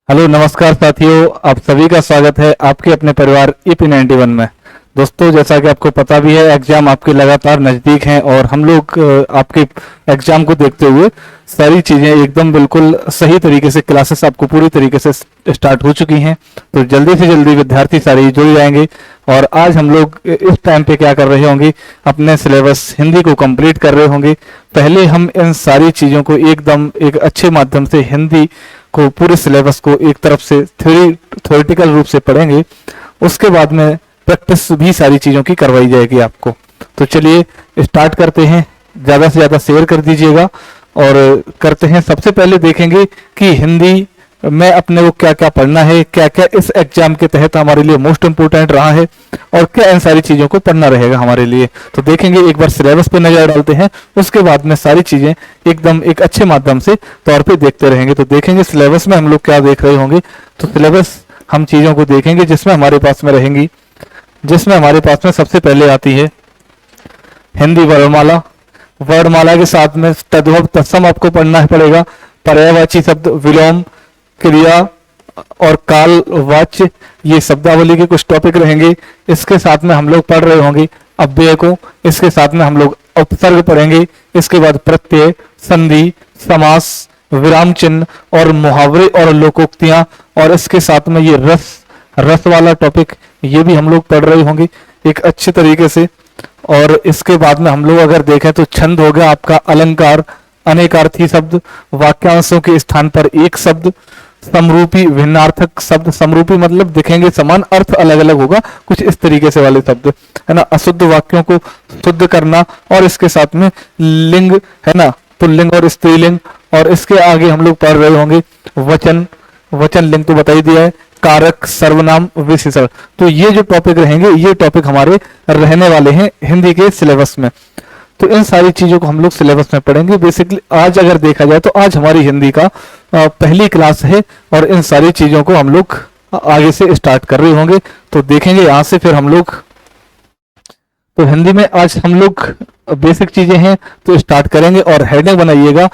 Hello नमस्कार साथियों, आप सभी का स्वागत है आपके अपने परिवार EP91 में। दोस्तों, जैसा कि आपको पता भी है, एग्जाम आपके लगातार नज़दीक हैं और हम लोग आपके एग्जाम को देखते हुए सारी चीज़ें एकदम बिल्कुल सही तरीके से क्लासेस आपको पूरी तरीके से स्टार्ट हो चुकी हैं। तो जल्दी से जल्दी विद्यार्थी सारे जुड़ जाएंगे और आज हम लोग इस टाइम पे क्या कर रहे होंगे, अपने सिलेबस हिंदी को कंप्लीट कर रहे होंगे। पहले हम इन सारी चीज़ों को एकदम एक अच्छे माध्यम से हिंदी को पूरे सिलेबस को एक तरफ से थ्योरेटिकल रूप से पढ़ेंगे। उसके बाद में प्रैक्टिस भी सारी चीज़ों की करवाई जाएगी आपको। तो चलिए स्टार्ट करते हैं। ज़्यादा से ज़्यादा शेयर कर दीजिएगा और करते हैं। सबसे पहले देखेंगे कि हिंदी में अपने को क्या क्या पढ़ना है, क्या क्या इस एग्जाम के तहत हमारे लिए मोस्ट इम्पोर्टेंट रहा है और क्या इन सारी चीज़ों को पढ़ना रहेगा हमारे लिए। तो देखेंगे, एक बार सिलेबस पे नजर डालते हैं, उसके बाद में सारी चीज़ें एकदम एक अच्छे माध्यम से तौर पे देखते रहेंगे। तो देखेंगे सिलेबस में हम लोग क्या देख रहे होंगे। तो सिलेबस हम चीज़ों को देखेंगे जिसमें हमारे पास में रहेंगी, जिसमें हमारे पास में सबसे पहले आती है हिंदी वर्णमाला। वर्णमाला के साथ में तद्भव तत्सम आपको पढ़ना पड़ेगा। पर्यायवाची शब्द, विलोम, क्रिया और काल वाच्य, ये शब्दावली के कुछ टॉपिक रहेंगे। इसके साथ में हम लोग पढ़ रहे होंगे अव्यय को। इसके साथ में हम लोग उपसर्ग पढ़ेंगे। इसके बाद प्रत्यय, संधि, समास, विराम चिन्ह और मुहावरे और लोकोक्तियां। और इसके साथ में ये रस वाला टॉपिक, ये भी हम लोग पढ़ रहे होंगे एक अच्छे तरीके से। और इसके बाद में हम लोग अगर देखें तो छंद हो गया आपका, अलंकार, अनेकार्थी शब्द, वाक्यांशों के स्थान पर एक शब्द, समरूपी भिन्नार्थक शब्द। समरूपी मतलब दिखेंगे समान, अर्थ अलग अलग होगा, कुछ इस तरीके से वाले शब्द है ना। अशुद्ध वाक्यों को शुद्ध करना। और इसके साथ में लिंग है ना, पुल्लिंग और स्त्रीलिंग। और इसके आगे हम लोग पढ़ रहे होंगे वचन। वचन लिंग तो बता ही दिया है, कारक, सर्वनाम, विशेषण। तो ये जो टॉपिक रहेंगे, ये टॉपिक हमारे रहने वाले हैं हिंदी के सिलेबस में। तो इन सारी चीजों को हम लोग सिलेबस में पढ़ेंगे। बेसिकली आज अगर देखा जाए तो आज हमारी हिंदी का पहली क्लास है और इन सारी चीजों को हम लोग आगे से स्टार्ट कर रहे होंगे। तो देखेंगे यहाँ से फिर हम लोग, तो हिंदी में आज हम लोग बेसिक चीजें हैं तो स्टार्ट करेंगे। और हेडिंग बनाइएगा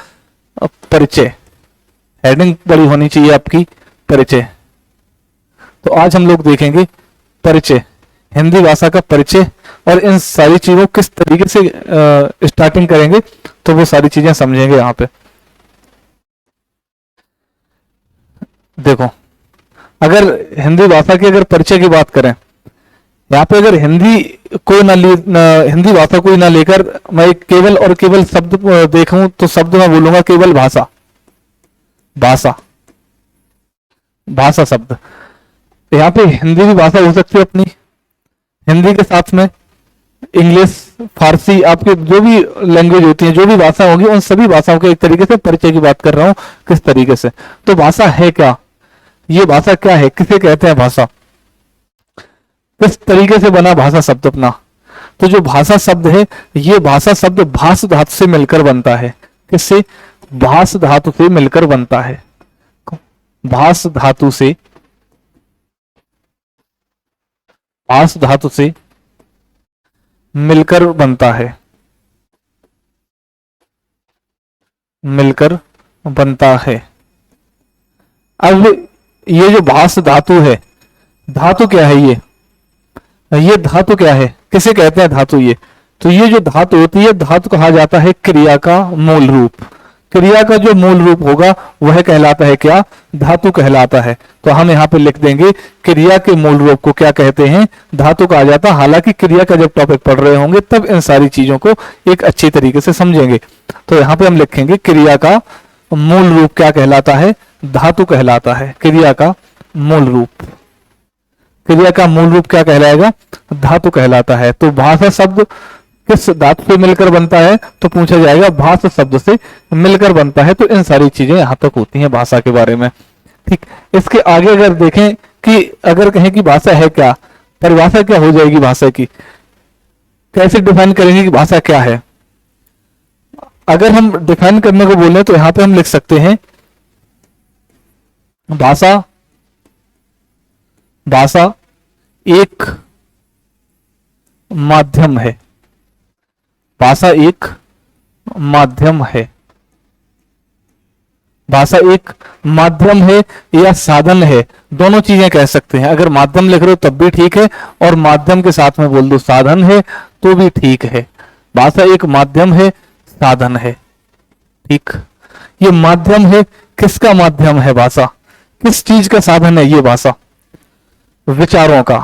परिचय। हेडिंग बड़ी होनी चाहिए आपकी, परिचय। तो आज हम लोग देखेंगे परिचय, हिंदी भाषा का परिचय। और इन सारी चीजों किस तरीके से स्टार्टिंग करेंगे तो वो सारी चीजें समझेंगे यहाँ पे। देखो, अगर हिंदी भाषा की अगर परिचय की बात करें, यहाँ पे अगर हिंदी को हिंदी भाषा को ना लेकर मैं केवल और केवल शब्द देखूं तो शब्द मैं बोलूंगा केवल भाषा। भाषा, भाषा शब्द। यहाँ पे हिंदी भी भाषा हो सकती है अपनी। हिंदी के साथ में इंग्लिश, फारसी, आपके जो भी लैंग्वेज होती है, जो भी भाषा होगी, उन सभी भाषाओं के एक तरीके से परिचय की बात कर रहा हूं किस तरीके से। तो भाषा है क्या, ये भाषा क्या है, किसे कहते हैं भाषा, किस तरीके से बना भाषा शब्द अपना। तो जो भाषा शब्द है, ये भाषा शब्द भाष धातु से मिलकर बनता है। किससे? भाष धातु से मिलकर बनता है। भाष धातु से, भाष धातु से मिलकर बनता है, मिलकर बनता है। अब ये जो भाष धातु है, धातु क्या है ये धातु क्या है, किसे कहते हैं धातु ये? तो ये जो धातु होती है, धातु कहा जाता है क्रिया का मूल रूप। क्रिया का जो मूल रूप होगा वह कहलाता है क्या? धातु कहलाता है। तो हम यहाँ पे लिख देंगे क्रिया के मूल रूप को क्या कहते हैं? धातु कहा जाता है। हालांकि क्रिया का जब टॉपिक पढ़ रहे होंगे तब इन सारी चीजों को एक अच्छी तरीके से समझेंगे। तो यहाँ पे हम लिखेंगे क्रिया का मूल रूप क्या कहलाता है? धातु कहलाता है। क्रिया का मूल रूप, क्रिया का मूल रूप क्या कहलाएगा? धातु कहलाता है। तो भाषा शब्द किस धातु से मिलकर बनता है? तो पूछा जाएगा भाषा शब्द से मिलकर बनता है। तो इन सारी चीजें यहां तक होती हैं भाषा के बारे में। ठीक, इसके आगे अगर देखें कि अगर कहें कि भाषा है क्या, परिभाषा क्या हो जाएगी भाषा की, कैसे डिफाइन करेंगे कि भाषा क्या है? अगर हम डिफाइन करने को बोले तो यहां पे हम लिख सकते हैं भाषा, भाषा एक माध्यम है। भाषा एक माध्यम है। भाषा एक माध्यम है या साधन है, दोनों चीजें कह सकते हैं। अगर माध्यम लिख रहे हो तब भी ठीक है, और माध्यम के साथ में बोल दो साधन है तो भी ठीक है। भाषा एक माध्यम है, साधन है। ठीक, ये माध्यम है, किसका माध्यम है भाषा, किस चीज का साधन है ये भाषा? विचारों का।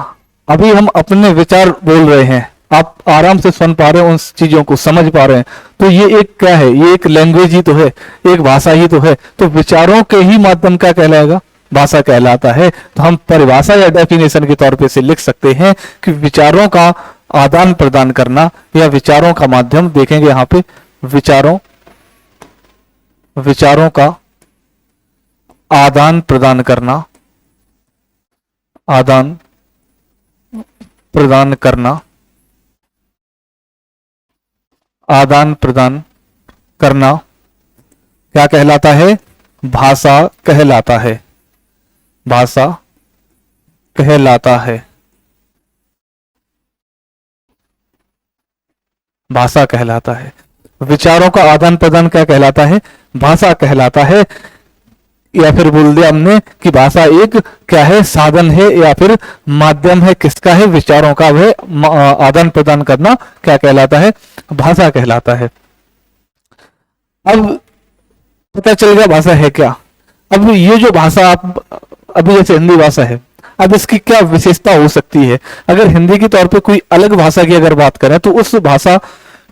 अभी हम अपने विचार बोल रहे हैं, आप आराम से सुन पा रहे हैं, उन चीजों को समझ पा रहे हैं, तो ये एक क्या है, ये एक लैंग्वेज ही तो है, एक भाषा ही तो है। तो विचारों के ही माध्यम क्या कहलाएगा, भाषा कहलाता है। तो हम परिभाषा या डेफिनेशन के तौर पे से लिख सकते हैं कि विचारों का आदान प्रदान करना या विचारों का माध्यम, देखेंगे यहाँ पे विचारों का आदान प्रदान करना, आदान प्रदान करना, आदान प्रदान करना क्या कहलाता है, भाषा कहलाता है, भाषा कहलाता है, भाषा कहलाता है। विचारों का आदान प्रदान क्या कहलाता है, भाषा कहलाता है। या फिर बोल दिया हमने कि भाषा एक क्या है, साधन है या फिर माध्यम है, किसका है, विचारों का। वह आदान प्रदान करना क्या कहलाता है, भाषा कहलाता है। अब पता चल गया भाषा है क्या। अब ये जो भाषा आप अभी जैसे हिंदी भाषा है, अब इसकी क्या विशेषता हो सकती है। अगर हिंदी के तौर पे कोई अलग भाषा की अगर बात करें तो उस भाषा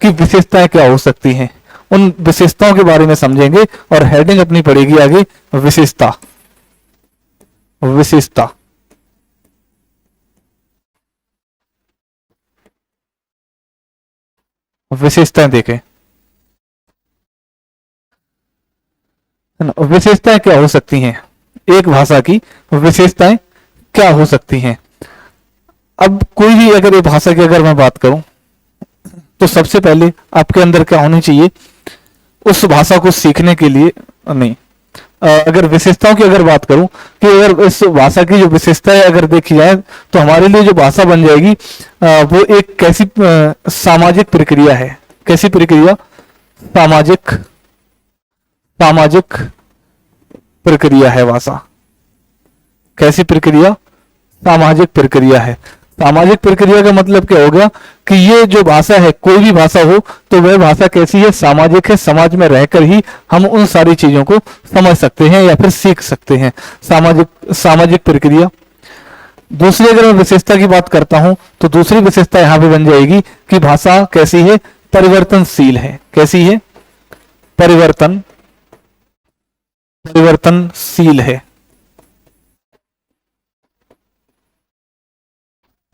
की विशेषताएं क्या हो सकती हैं, उन विशेषताओं के बारे में समझेंगे। और हेडिंग अपनी पड़ेगी आगे विशेषता, विशेषता। विशेषताएं देखें, है ना। विशेषताएं क्या हो सकती हैं, एक भाषा की विशेषताएं क्या हो सकती हैं। अब कोई भी अगर ये भाषा की अगर मैं बात करूं तो सबसे पहले आपके अंदर क्या होनी चाहिए, उस भाषा को सीखने के लिए नहीं, अगर विशेषताओं की अगर बात करूं कि अगर इस भाषा की जो विशेषताएं अगर देखी जाए तो हमारे लिए जो भाषा बन जाएगी वो एक कैसी सामाजिक प्रक्रिया है। कैसी प्रक्रिया, सामाजिक, सामाजिक प्रक्रिया है भाषा। कैसी प्रक्रिया, सामाजिक प्रक्रिया है। सामाजिक प्रक्रिया का मतलब क्या हो गया कि ये जो भाषा है, कोई भी भाषा हो तो वह भाषा कैसी है, सामाजिक है। समाज में रहकर ही हम उन सारी चीजों को समझ सकते हैं या फिर सीख सकते हैं। सामाजिक, सामाजिक प्रक्रिया। दूसरी अगर मैं विशेषता की बात करता हूं तो दूसरी विशेषता यहां पे बन जाएगी कि भाषा कैसी है, परिवर्तनशील है। कैसी है, परिवर्तनशील है।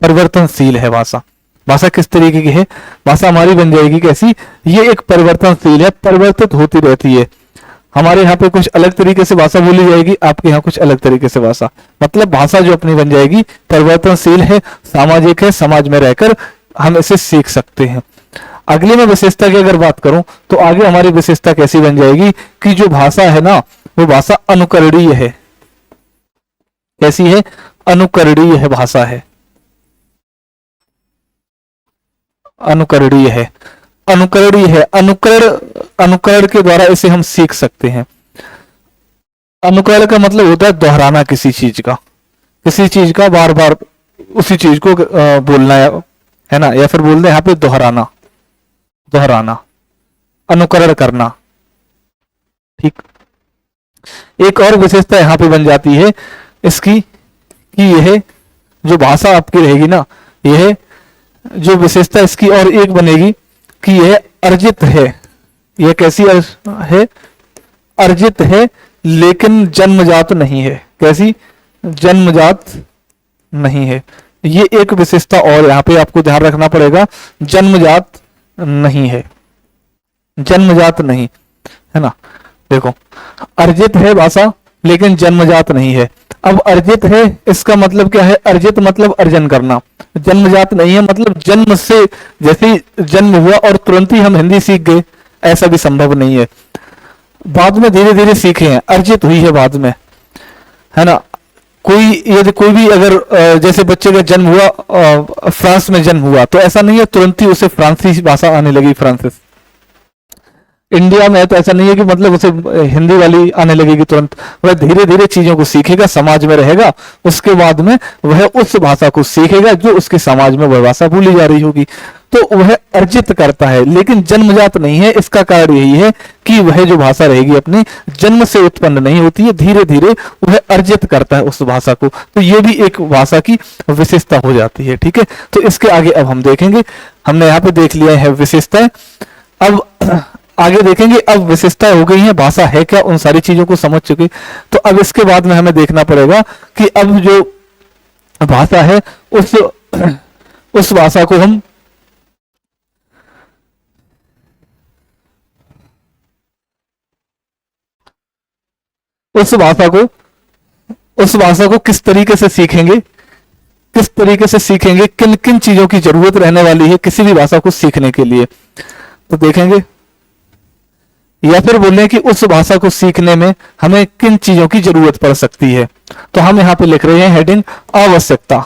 परिवर्तनशील है भाषा। भाषा किस तरीके की है, भाषा हमारी बन जाएगी कैसी, ये एक परिवर्तनशील है, परिवर्तित होती रहती है। हमारे यहाँ पे कुछ अलग तरीके से भाषा बोली जाएगी, आपके यहाँ कुछ अलग तरीके से भाषा, मतलब भाषा जो अपनी बन जाएगी परिवर्तनशील है, सामाजिक है, समाज में रहकर हम इसे सीख सकते हैं। अगली मैं विशेषता की अगर बात करूं तो आगे हमारी विशेषता कैसी बन जाएगी कि जो भाषा है ना वो भाषा अनुकरणीय है। कैसी है, अनुकरणीय है भाषा है, अनुकरणीय है, अनुकरणीय है। अनुकरण के द्वारा इसे हम सीख सकते हैं। अनुकरण का मतलब होता है दोहराना किसी चीज का, किसी चीज का बार बार उसी चीज को बोलना है ना, या फिर बोल दे यहाँ पे दोहराना, दोहराना, अनुकरण करना। ठीक। एक और विशेषता यहाँ पे बन जाती है इसकी कि यह जो भाषा आपकी रहेगी ना, यह जो विशेषता इसकी और एक बनेगी कि यह अर्जित है। यह कैसी है, अर्जित है लेकिन जन्मजात नहीं है। कैसी, जन्मजात नहीं है। ये एक विशेषता और यहाँ पे आपको ध्यान रखना पड़ेगा, जन्मजात नहीं है, जन्मजात नहीं है ना। देखो, अर्जित है भाषा लेकिन जन्मजात नहीं है। अब अर्जित है इसका मतलब क्या है, अर्जित मतलब अर्जन करना, जन्मजात नहीं है मतलब जन्म से, जैसे जन्म हुआ और तुरंत ही हम हिंदी सीख गए, ऐसा भी संभव नहीं है। बाद में धीरे धीरे सीखे हैं, अर्जित हुई है बाद में, है ना। कोई यदि कोई भी अगर जैसे बच्चे का जन्म हुआ फ्रांस में जन्म हुआ तो ऐसा नहीं है तुरंत ही उसे फ्रांसीसी भाषा आने लगी, फ्रांसिस। इंडिया में है तो ऐसा नहीं है कि मतलब उसे हिंदी वाली आने लगेगी तुरंत। वह धीरे धीरे चीजों को सीखेगा, समाज में रहेगा, उसके बाद में वह उस भाषा को सीखेगा जो उसके समाज में वह भाषा भूली जा रही होगी। तो वह अर्जित करता है, लेकिन जन्मजात नहीं है। इसका कारण यही है कि वह जो भाषा रहेगी अपनी जन्म से उत्पन्न नहीं होती है, धीरे धीरे वह अर्जित करता है उस भाषा को। तो ये भी एक भाषा की विशेषता हो जाती है। ठीक है, तो इसके आगे अब हम देखेंगे। हमने यहाँ पे देख लिया है विशेषताएं, अब आगे देखेंगे। अब विशेषताएं हो गई हैं, भाषा है क्या, उन सारी चीजों को समझ चुके। तो अब इसके बाद में हमें देखना पड़ेगा कि अब जो भाषा है उस भाषा को हम उस भाषा को किस तरीके से सीखेंगे, किस तरीके से सीखेंगे, किन किन चीजों की जरूरत रहने वाली है किसी भी भाषा को सीखने के लिए, तो देखेंगे। या फिर बोलें कि उस भाषा को सीखने में हमें किन चीजों की जरूरत पड़ सकती है। तो हम यहां पे लिख रहे हैं हेडिंग आवश्यकता।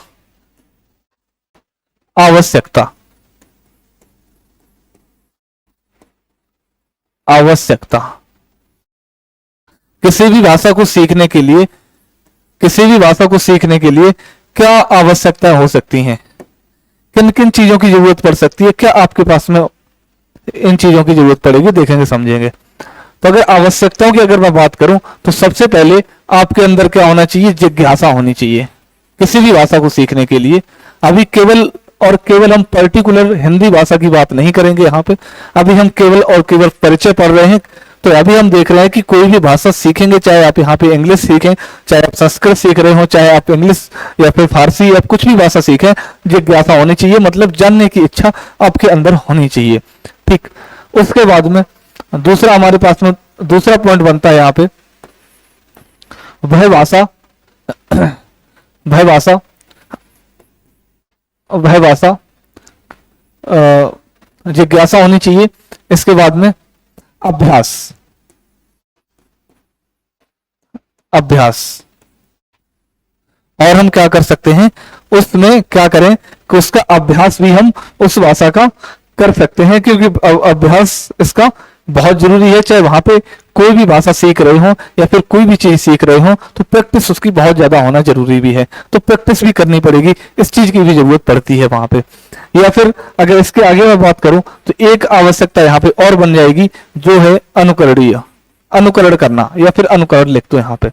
आवश्यकता, आवश्यकता। किसी भी भाषा को सीखने के लिए, किसी भी भाषा को सीखने के लिए क्या आवश्यकताएं हो सकती हैं, किन किन चीजों की जरूरत पड़ सकती है, क्या आपके पास में इन चीजों की जरूरत पड़ेगी, देखेंगे समझेंगे। तो अगर आवश्यकताओं की अगर मैं बात करूं तो सबसे पहले आपके अंदर क्या होना चाहिए, जिज्ञासा होनी चाहिए किसी भी भाषा को सीखने के लिए। अभी केवल और केवल हम पर्टिकुलर हिंदी भाषा की बात नहीं करेंगे यहाँ पे, अभी हम केवल और केवल परिचय पढ़ रहे हैं। तो अभी हम देख रहे हैं कि कोई भी भाषा सीखेंगे, चाहे आप यहाँ पे इंग्लिश सीखें, चाहे आप संस्कृत सीख रहे हो, चाहे आप इंग्लिश या फिर फारसी या कुछ भी भाषा सीखें, जिज्ञासा होनी चाहिए, मतलब जानने की इच्छा आपके अंदर होनी चाहिए। ठीक, उसके बाद में दूसरा हमारे पास में दूसरा पॉइंट बनता है यहाँ पे, वह भाषा वह भाषा वह भाषा जिज्ञासा होनी चाहिए। इसके बाद में अभ्यास, अभ्यास। और हम क्या कर सकते हैं उसमें, क्या करें कि उसका अभ्यास भी हम उस भाषा का कर सकते हैं, क्योंकि अभ्यास इसका बहुत जरूरी है। चाहे वहां पे कोई भी भाषा सीख रहे हो या फिर कोई भी चीज सीख रहे हो, तो प्रैक्टिस उसकी बहुत ज्यादा होना जरूरी भी है। तो प्रैक्टिस भी करनी पड़ेगी, इस चीज की भी जरूरत पड़ती है वहां पे। या फिर अगर इसके आगे मैं बात करूं तो एक आवश्यकता यहाँ पे और बन जाएगी, जो है अनुकरणीय, अनुकरण करना, या फिर अनुकरण लिख दो यहाँ पे,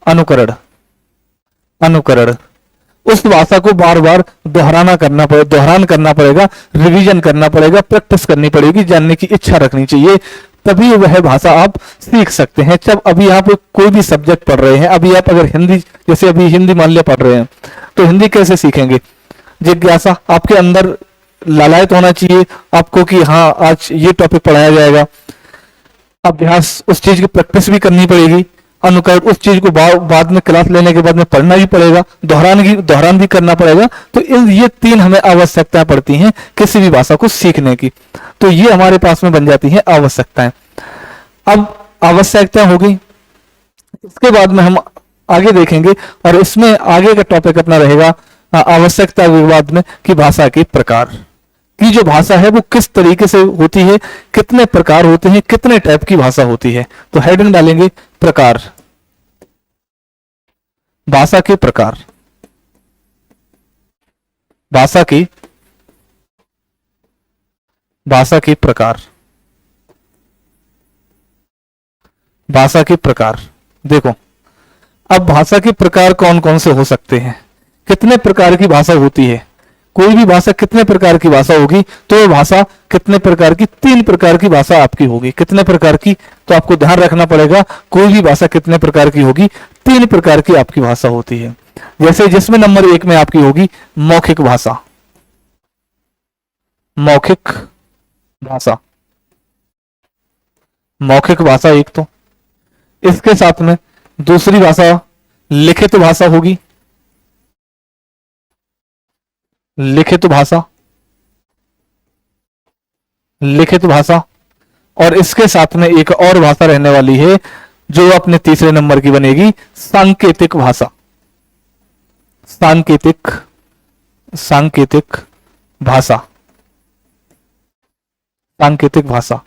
अनुकरण, अनुकरण। उस भाषा को बार बार दोहराना करना पड़ेगा, दोहरान करना पड़ेगा, रिवीजन करना पड़ेगा, प्रैक्टिस करनी पड़ेगी, जानने की इच्छा रखनी चाहिए, तभी वह भाषा आप सीख सकते हैं। जब अभी आप कोई भी सब्जेक्ट पढ़ रहे हैं, अभी आप अगर हिंदी, जैसे अभी हिंदी मान लिया पढ़ रहे हैं, तो हिंदी कैसे सीखेंगे, जिज्ञासा आपके अंदर लालायत होना चाहिए आपको कि हाँ आज ये टॉपिक पढ़ाया जाएगा। अभ्यास, उस चीज की प्रैक्टिस भी करनी पड़ेगी। अनुकरण, उस चीज को बाद में क्लास लेने के बाद में पढ़ना भी पड़ेगा, दोहरान भी करना पड़ेगा। तो ये तीन हमें आवश्यकताएं पड़ती हैं किसी भी भाषा को सीखने की। तो ये हमारे पास में बन जाती हैं आवश्यकताएं। अब आवश्यकताएं हो गई, इसके बाद में हम आगे देखेंगे, और इसमें आगे का टॉपिक अपना रहेगा आवश्यकता के बाद में कि भाषा के प्रकार, की जो भाषा है वो किस तरीके से होती है, कितने प्रकार होते हैं, कितने टाइप की भाषा होती है। तो हेडिंग डालेंगे प्रकार, भाषा के प्रकार, भाषा की भाषा के प्रकार, भाषा के प्रकार। देखो अब भाषा के प्रकार कौन कौन से हो सकते हैं, कितने प्रकार की भाषा होती है, कोई भी भाषा कितने प्रकार की भाषा होगी, तो वो भाषा कितने प्रकार की, तीन प्रकार की भाषा आपकी होगी। कितने प्रकार की, तो आपको ध्यान रखना पड़ेगा, कोई भी भाषा कितने प्रकार की होगी, तीन प्रकार की आपकी भाषा होती है। जैसे जिसमें नंबर एक में आपकी होगी मौखिक भाषा, मौखिक भाषा, मौखिक भाषा एक। तो इसके साथ में दूसरी भाषा लिखित भाषा होगी, लिखित भाषा, लिखित भाषा। और इसके साथ में एक और भाषा रहने वाली है जो अपने तीसरे नंबर की बनेगी, सांकेतिक भाषा, सांकेतिक, सांकेतिक भाषा, सांकेतिक भाषा।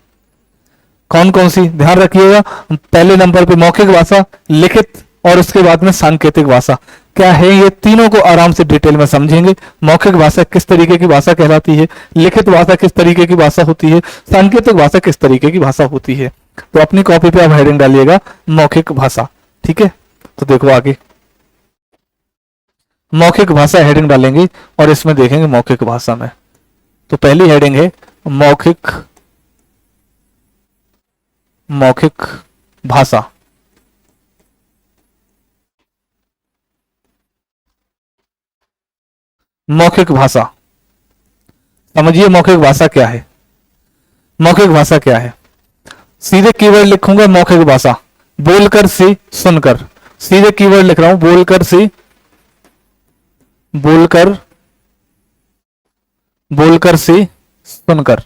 कौन कौन सी, ध्यान रखिएगा। पहले नंबर पे मौखिक भाषा, लिखित और उसके बाद में सांकेतिक भाषा। क्या है ये तीनों को आराम से डिटेल में समझेंगे। मौखिक भाषा किस तरीके की भाषा कहलाती है, लिखित भाषा किस तरीके की भाषा होती है, सांकेतिक भाषा किस तरीके की भाषा होती है। तो अपनी कॉपी पे आप हेडिंग डालिएगा मौखिक भाषा, ठीक है। तो देखो आगे मौखिक भाषा हेडिंग डालेंगे और इसमें देखेंगे मौखिक भाषा में। तो पहली हेडिंग है मौखिक मौखिक भाषा। मौखिक भाषा, समझिए मौखिक भाषा क्या है। मौखिक भाषा क्या है, सीधे कीवर्ड लिखूंगा मौखिक भाषा, बोलकर से सुनकर। सीधे कीवर्ड लिख रहा हूं, बोलकर से, बोलकर, बोलकर से सुनकर,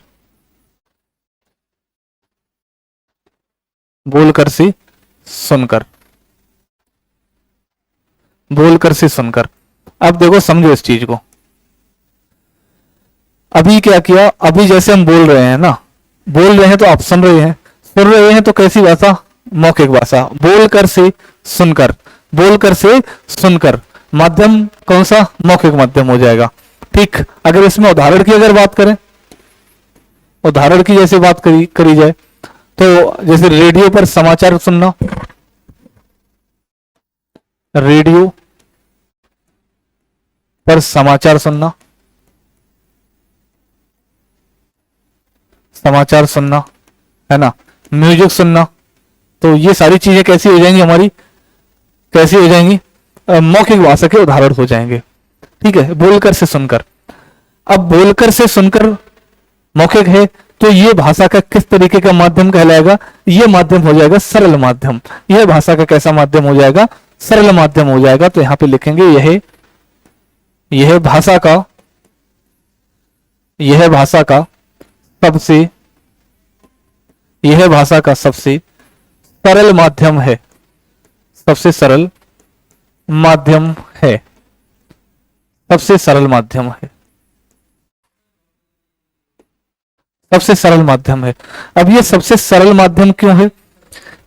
बोलकर से सुनकर, बोलकर से सुनकर। अब देखो समझो इस चीज को। अभी क्या किया, अभी जैसे हम बोल रहे हैं ना, बोल रहे हैं तो आप सुन रहे हैं, सुन रहे हैं तो कैसी भाषा, मौखिक भाषा। बोलकर से सुनकर, बोलकर से सुनकर, माध्यम कौन सा, मौखिक माध्यम हो जाएगा। ठीक, अगर इसमें उदाहरण की अगर बात करें, उदाहरण की जैसे बात करी जाए तो जैसे रेडियो पर समाचार सुनना, रेडियो पर समाचार सुनना, समाचार सुनना है ना, म्यूजिक सुनना। तो ये सारी चीजें कैसी हो जाएंगी हमारी, कैसी हो जाएंगी, मौखिक भाषा के उदाहरण हो जाएंगे। ठीक है, बोलकर से सुनकर। अब बोलकर से सुनकर मौखिक है तो ये भाषा का किस तरीके का माध्यम कहलाएगा, ये माध्यम हो जाएगा सरल माध्यम। यह भाषा का कैसा माध्यम हो जाएगा, सरल माध्यम हो जाएगा। तो यहां पे लिखेंगे यह भाषा का, यह भाषा का सबसे, यह भाषा का सबसे सरल माध्यम है, सबसे सरल माध्यम है, सबसे सरल माध्यम है, सबसे सरल माध्यम है। अब ये सबसे सरल माध्यम क्यों है,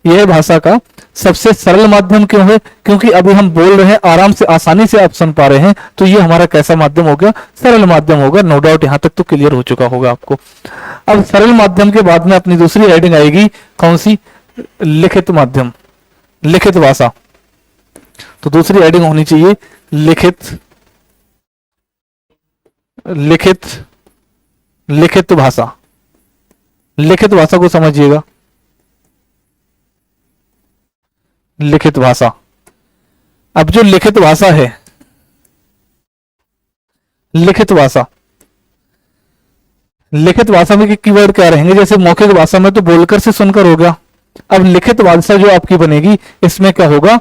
यह भाषा का सबसे सरल माध्यम क्यों है, क्योंकि अभी हम बोल रहे हैं आराम से, आसानी से आप सुन पा रहे हैं। तो ये हमारा कैसा माध्यम हो गया, सरल माध्यम होगा। नो डाउट यहां तक तो क्लियर हो चुका होगा आपको। अब सरल माध्यम के बाद में अपनी दूसरी हेडिंग आएगी कौन सी, लिखित माध्यम, लिखित भाषा। तो दूसरी हेडिंग होनी चाहिए लिखित, लिखित, लिखित भाषा। लिखित भाषा को समझिएगा, लिखित भाषा। अब जो लिखित भाषा है, लिखित भाषा, लिखित भाषा में कीवर्ड क्या रहेंगे, जैसे मौखिक भाषा में तो बोलकर से सुनकर हो गया। अब लिखित भाषा जो आपकी बनेगी इसमें क्या होगा,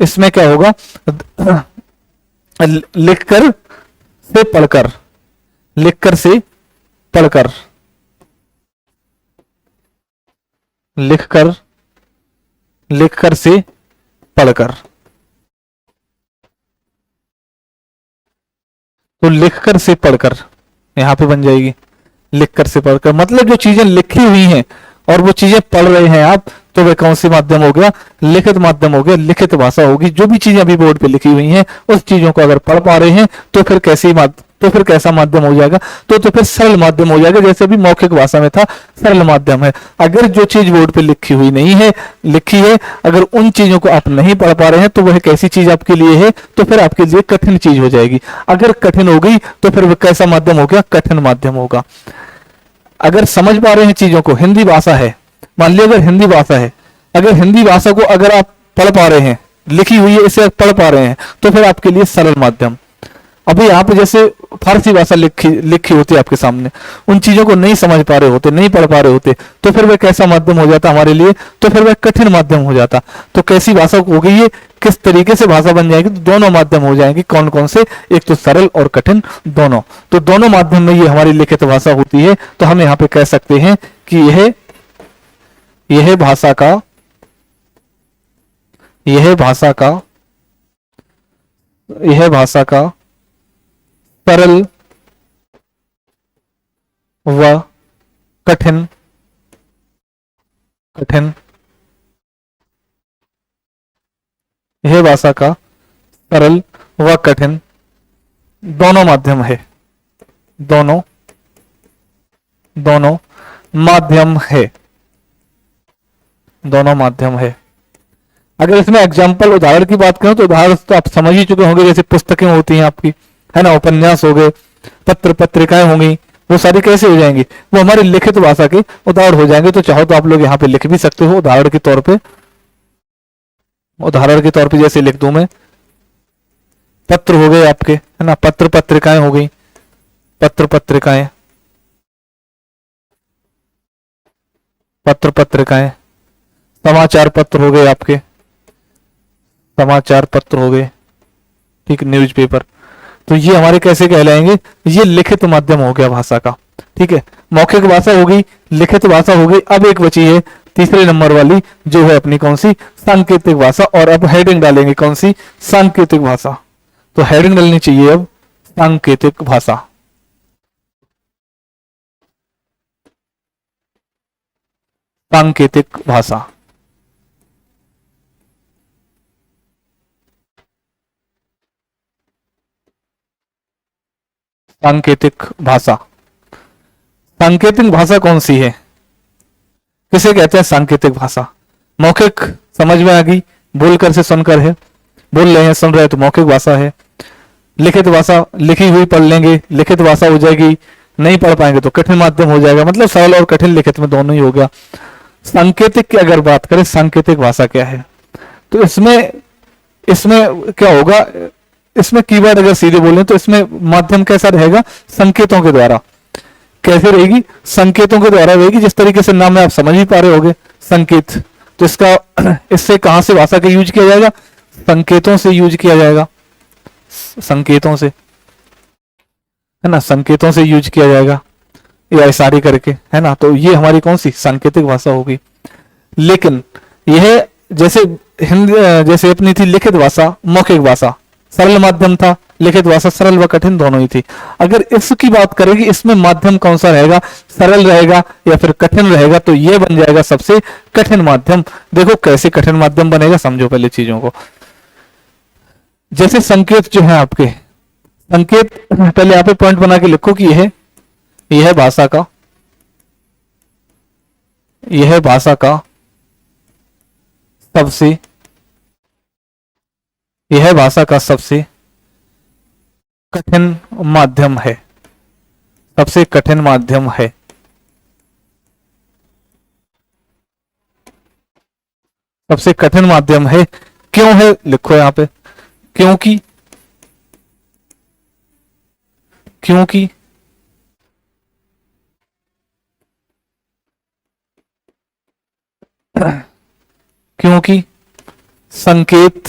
इसमें क्या होगा, लिखकर से पढ़कर, लिखकर से पढ़कर, लिखकर, लिखकर से पढ़कर। तो लिखकर से पढ़कर यहां पे बन जाएगी, लिखकर से पढ़कर। मतलब जो चीजें लिखी हुई हैं और वो चीजें पढ़ रहे हैं आप, तो वह कौन सी माध्यम हो गया, लिखित माध्यम हो गया, लिखित भाषा होगी। जो भी चीजें अभी बोर्ड पे लिखी हुई हैं उस चीजों को अगर पढ़ पा रहे हैं तो फिर कैसी तो फिर कैसा माध्यम हो जाएगा, तो फिर सरल माध्यम हो जाएगा। जैसे अभी मौखिक भाषा में था सरल माध्यम है। अगर जो चीज बोर्ड पे लिखी हुई नहीं है, लिखी है, अगर उन चीजों को आप नहीं पढ़ पा रहे हैं तो वह कैसी चीज आपके लिए है, तो फिर आपके लिए कठिन चीज हो जाएगी। अगर कठिन हो गई तो फिर वह कैसा माध्यम हो गया, कठिन माध्यम होगा। अगर समझ पा रहे हैं चीजों को, हिंदी भाषा है, मान लीजिए अगर हिंदी भाषा है, अगर हिंदी भाषा को अगर आप पढ़ पा रहे हैं, लिखी हुई है इसे आप पढ़ पा रहे हैं, तो फिर आपके लिए सरल माध्यम। अभी यहाँ पे जैसे फारसी भाषा लिखी होती है आपके सामने, उन चीजों को नहीं समझ पा रहे होते, नहीं पढ़ पा रहे होते, तो फिर वह कैसा माध्यम हो जाता हमारे लिए, तो फिर वह कठिन माध्यम हो जाता। तो कैसी भाषा हो गई ये, किस तरीके से भाषा बन जाएगी, तो दोनों माध्यम हो जाएंगे। कौन कौन से, एक तो सरल और कठिन दोनों। तो दोनों माध्यम में ये हमारी लिखित भाषा होती है। तो हम यहाँ पे कह सकते हैं कि यह भाषा का, यह भाषा का, यह भाषा का सरल व कठिन कठिन, यह भाषा का सरल व कठिन दोनों माध्यम है, दोनों दोनों माध्यम है, दोनों माध्यम है। अगर इसमें एग्जाम्पल उदाहरण की बात करें तो उदाहरण तो आप समझ ही चुके होंगे, जैसे पुस्तकें होती हैं आपकी, है ना, उपन्यास हो गए, पत्र पत्रिकाएं होंगी, वो सारी कैसे हो जाएंगी, वो हमारी लिखित भाषा के उदाहरण हो जाएंगे। तो चाहो तो आप लोग यहाँ पे लिख भी सकते हो उदाहरण के तौर पे, उदाहरण के तौर पे जैसे लिख दूं मैं, पत्र हो गए आपके, है ना, पत्र पत्रिकाएं हो गई, पत्र पत्रिकाएं, पत्र पत्रिकाएं, समाचार पत्र हो गए आपके, समाचार पत्र हो गए, ठीक, न्यूज़पेपर। तो ये हमारे कैसे कहलाएंगे, ये लिखित माध्यम हो गया भाषा का, ठीक है। मौखिक भाषा हो गई, लिखित भाषा हो गई, अब एक बची है तीसरे नंबर वाली, जो है अपनी कौन सी, सांकेतिक भाषा। और अब हेडिंग डालेंगे कौन सी, सांकेतिक भाषा। तो हेडिंग डालनी चाहिए अब सांकेतिक भाषा, सांकेतिक भाषा, सांकेतिक भाषा। सांकेतिक भाषा कौन सी है, किसे कहते हैं सांकेतिक भाषा। मौखिक समझ में आ गई, बोलकर से सुनकर है, बोल रहे हैं सुन रहे हैं तो मौखिक भाषा है। लिखित भाषा लिखी हुई पढ़ लेंगे, लिखित भाषा हो जाएगी, नहीं पढ़ पाएंगे तो कठिन माध्यम हो जाएगा, मतलब सरल और कठिन लिखित में दोनों ही हो गया। सांकेतिक की अगर बात करें, सांकेतिक भाषा क्या है, तो इसमें इसमें क्या होगा, इसमें कीवर्ड अगर सीधे बोलें तो इसमें माध्यम कैसा रहेगा, संकेतों के द्वारा। कैसे रहेगी, संकेतों के द्वारा रहेगी, जिस तरीके से नाम में आप समझ ही पा रहे होगे, संकेत। तो इसका इससे कहां से भाषा का यूज किया जाएगा, संकेतों से यूज किया जाएगा, संकेतों से, है ना, संकेतों से यूज किया जाएगा, या इशारे करके, है ना। तो ये हमारी कौन सी सांकेतिक भाषा होगी। लेकिन यह जैसे हिंदी, जैसे अपनी थी लिखित भाषा, मौखिक भाषा, सरल माध्यम था, लिखित भाषा सरल व कठिन दोनों ही थी। अगर इसकी बात करेंगे, इसमें माध्यम कौन सा रहेगा, सरल रहेगा या फिर कठिन रहेगा, तो यह बन जाएगा सबसे कठिन माध्यम। देखो कैसे कठिन माध्यम बनेगा, समझो पहले चीजों को। जैसे संकेत जो है आपके, संकेत पहले यहाँ पे पॉइंट बना के लिखो कि यह है भाषा का, यह है भाषा का सबसे, यह है भाषा का सबसे कठिन माध्यम है, सबसे कठिन माध्यम है। सबसे कठिन माध्यम है, क्यों है लिखो यहां पे, क्योंकि क्योंकि क्योंकि संकेत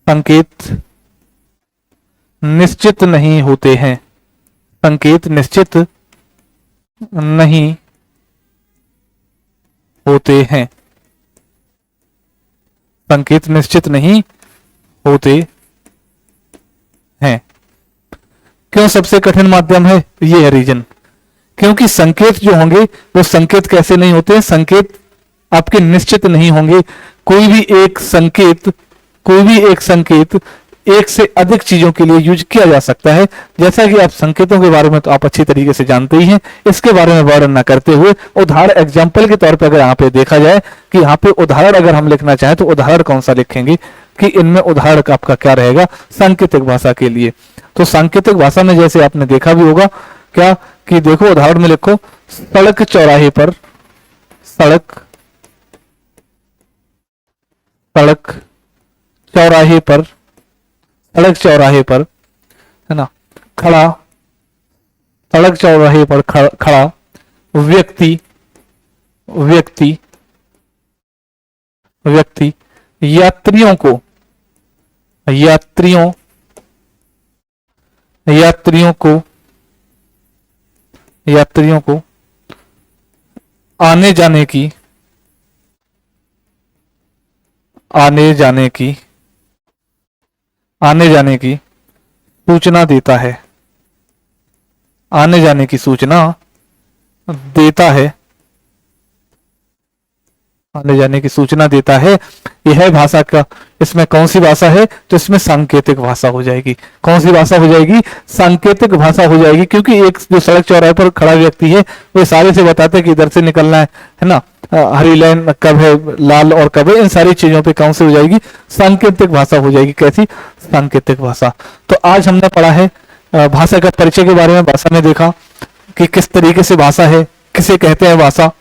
संकेत निश्चित नहीं होते हैं, संकेत निश्चित नहीं होते हैं, संकेत निश्चित नहीं होते हैं। क्यों सबसे कठिन माध्यम है, ये है रीजन। क्योंकि संकेत जो होंगे वो संकेत कैसे नहीं होते, संकेत आपके निश्चित नहीं होंगे। कोई भी एक संकेत, कोई भी एक संकेत एक से अधिक चीजों के लिए यूज किया जा सकता है। जैसा कि आप संकेतों के बारे में तो आप अच्छी तरीके से जानते ही हैं, इसके बारे में वर्णन न करते हुए उदाहरण एग्जाम्पल के तौर पर अगर यहाँ पे देखा जाए कि यहाँ पे उदाहरण अगर हम लिखना चाहें तो उदाहरण कौन सा लिखेंगे, कि इनमें उदाहरण आपका क्या रहेगा सांकेतिक भाषा के लिए। तो सांकेतिक भाषा में जैसे आपने देखा भी होगा क्या, कि देखो उदाहरण में लिखो, सड़क चौराहे पर, सड़क सड़क चौराहे पर, सड़क चौराहे पर, है ना, खड़ा, सड़क चौराहे पर खड़ा व्यक्ति व्यक्ति व्यक्ति यात्रियों को यात्रियों यात्रियों को यात्रियों को आने जाने की आने जाने की आने जाने की सूचना देता है, आने जाने की सूचना देता है, आने जाने की सूचना देता है। यह है भाषा का। इसमें कौन सी भाषा है? तो इसमें सांकेतिक भाषा हो जाएगी। कौन सी भाषा हो जाएगी? सांकेतिक भाषा हो जाएगी, क्योंकि एक जो सड़क चौराहे पर खड़ा व्यक्ति है वो सारे से बताते हैं कि इधर से निकलना है ना, हरी लाइन कब है, लाल और कब है, इन सारी चीजों पे कौन सी हो जाएगी? सांकेतिक भाषा हो जाएगी। कैसी? सांकेतिक भाषा। तो आज हमने पढ़ा है भाषा का परिचय के बारे में। भाषा में देखा कि किस तरीके से भाषा है, किसे कहते हैं भाषा,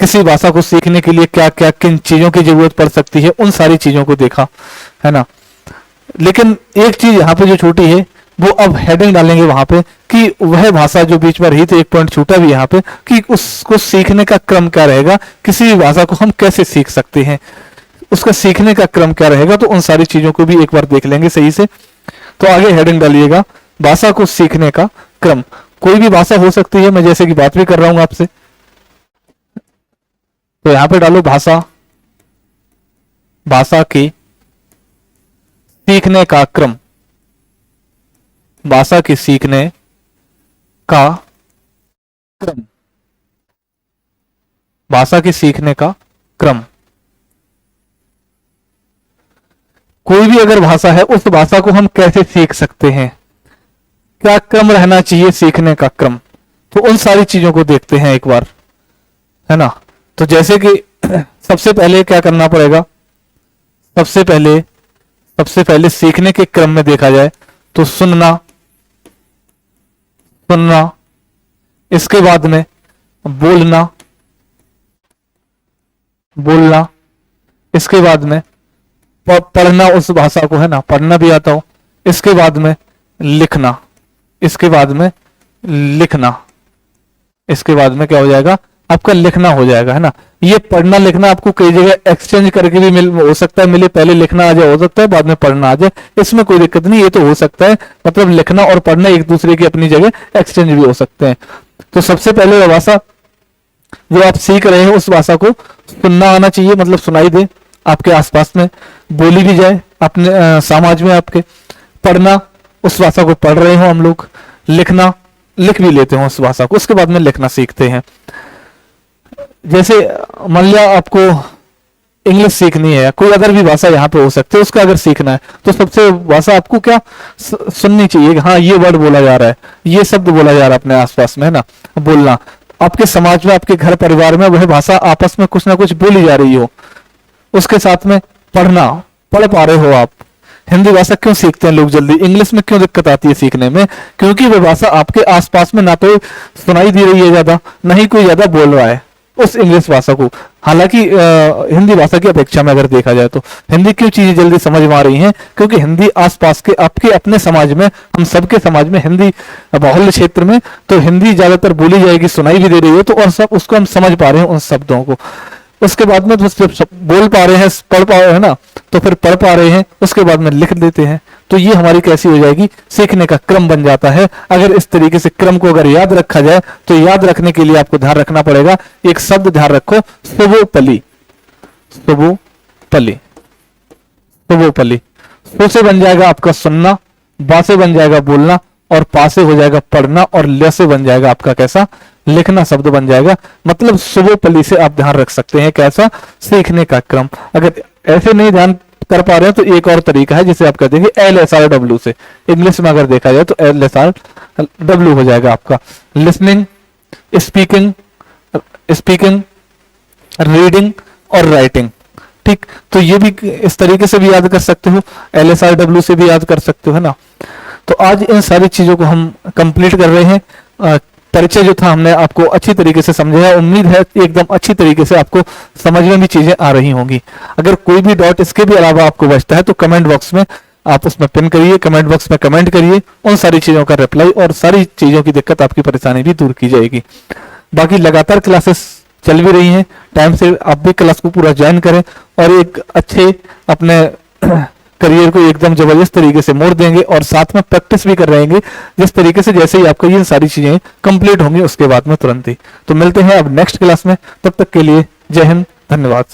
किसी भाषा को सीखने के लिए क्या क्या किन चीजों की जरूरत पड़ सकती है, उन सारी चीजों को देखा है ना। लेकिन एक चीज यहाँ पे जो छोटी है वो अब हेडिंग डालेंगे वहां पे कि वह भाषा जो बीच में रही थी, एक पॉइंट छूटा भी यहाँ पे, कि उसको सीखने का क्रम क्या रहेगा, किसी भी भाषा को हम कैसे सीख सकते हैं, उसका सीखने का क्रम क्या रहेगा। तो उन सारी चीजों को भी एक बार देख लेंगे सही से। तो आगे हेडिंग डालिएगा भाषा को सीखने का क्रम। कोई भी भाषा हो सकती है, मैं जैसे कि बात भी कर रहा हूं आपसे, तो यहां पे डालो भाषा, भाषा के सीखने का क्रम, भाषा के सीखने का क्रम, भाषा के सीखने का क्रम। कोई भी अगर भाषा है, उस भाषा को हम कैसे सीख सकते हैं, क्या क्रम रहना चाहिए सीखने का क्रम, तो उन सारी चीजों को देखते हैं एक बार, है ना। तो जैसे कि सबसे पहले क्या करना पड़ेगा, सबसे पहले सीखने के क्रम में देखा जाए तो सुनना, इसके बाद में बोलना, इसके बाद में पढ़ना, उस भाषा को, है ना, पढ़ना भी आता हो, इसके बाद में लिखना, इसके बाद में क्या हो जाएगा? आपका लिखना हो जाएगा, है ना। ये पढ़ना लिखना आपको कई जगह एक्सचेंज करके भी हो सकता है मिले, पहले लिखना आ जाए, हो सकता है बाद में पढ़ना आ जाए, इसमें कोई दिक्कत नहीं, ये तो हो सकता है। मतलब लिखना और पढ़ना एक दूसरे की अपनी जगह एक्सचेंज भी हो सकते हैं। तो सबसे पहले वह भाषा जो आप सीख रहे हैं, उस भाषा को सुनना आना चाहिए, मतलब सुनाई दे आपके आसपास में, बोली भी जाए अपने समाज में आपके। पढ़ना, उस भाषा को पढ़ रहे हो हम लोग। लिखना, लिख भी लेते हो उस भाषा को, उसके बाद में लिखना सीखते हैं। जैसे मान लिया आपको इंग्लिश सीखनी है, कोई अदर भी भाषा यहाँ पे हो सकती है, उसका अगर सीखना है तो सबसे भाषा आपको क्या सुननी चाहिए, हाँ ये वर्ड बोला जा रहा है, ये शब्द बोला जा रहा है अपने आसपास में, है ना। बोलना, आपके समाज में, आपके घर परिवार में वह भाषा आपस में कुछ ना कुछ बोली जा रही हो, उसके साथ में पढ़ना, पढ़ पा रहे हो आप। हिंदी भाषा क्यों सीखते हैं लोग जल्दी, इंग्लिश में क्यों दिक्कत आती है सीखने में? क्योंकि वह भाषा आपके आसपास में ना तो सुनाई दे रही है ज्यादा, ना ही कोई ज्यादा बोल रहा है उस इंग्लिश भाषा को। हालांकि हिंदी भाषा की अपेक्षा में अगर देखा जाए तो हिंदी क्यों चीजें जल्दी समझ में आ रही हैं, क्योंकि हिंदी आसपास के आपके अपने समाज में, हम सबके समाज में, हिंदी बाहुल्य क्षेत्र में तो हिंदी ज्यादातर बोली जाएगी, सुनाई भी दे रही है, तो और सब उसको हम समझ पा रहे हैं उन शब्दों को। उसके बाद में तो सिर्फ बोल पा रहे हैं, पढ़ पा रहे हैं ना, तो फिर पढ़ पा रहे हैं, उसके बाद में लिख देते हैं। तो ये हमारी कैसी हो जाएगी? सीखने का क्रम बन जाता है। अगर इस तरीके से क्रम को अगर याद रखा जाए तो याद रखने के लिए आपको ध्यान रखना पड़ेगा, एक शब्द ध्यान रखो, सर्वोपरि। सर्वोपरि, सर्वोपरि। सो से बन जाएगा आपका सुनना, बा से बन जाएगा बोलना, और पा से हो जाएगा पढ़ना, और ल से बन जाएगा आपका कैसा? लिखना शब्द बन जाएगा। मतलब सर्वोपरि से आप ध्यान रख सकते हैं कैसा? सीखने का क्रम। अगर ऐसे नहीं ध्यान कर पा रहे हैं तो एक और तरीका है जिसे आप कहते हैं LSRW से, इंग्लिश में अगर देखा जाए तो LSRW हो जाएगा आपका। लिसनिंग, स्पीकिंग, रीडिंग और राइटिंग। ठीक, तो ये भी इस तरीके से भी याद कर सकते हो, LSRW से भी याद कर सकते हो, है ना। तो आज इन सारी चीजों को हम कंप्लीट कर रहे हैं। परिचय जो था हमने आपको अच्छी तरीके से समझाया, उम्मीद है एकदम अच्छी तरीके से आपको समझ में भी चीजें आ रही होंगी। अगर कोई भी डाउट इसके भी अलावा आपको बचता है तो कमेंट बॉक्स में आप उसमें पिन करिए, कमेंट बॉक्स में कमेंट करिए, उन सारी चीजों का रिप्लाई और सारी चीजों की दिक्कत, आपकी परेशानी भी दूर की जाएगी। बाकी लगातार क्लासेस चल भी रही हैं, टाइम से आप भी क्लास को पूरा ज्वाइन करें और एक अच्छे अपने करियर को एकदम जबरदस्त तरीके से मोड़ देंगे, और साथ में प्रैक्टिस भी कर रहेंगे जिस तरीके से, जैसे ही आपको ये सारी चीजें कंप्लीट होंगी उसके बाद में तुरंत ही। तो मिलते हैं अब नेक्स्ट क्लास में, तब तक के लिए जय हिंद, धन्यवाद।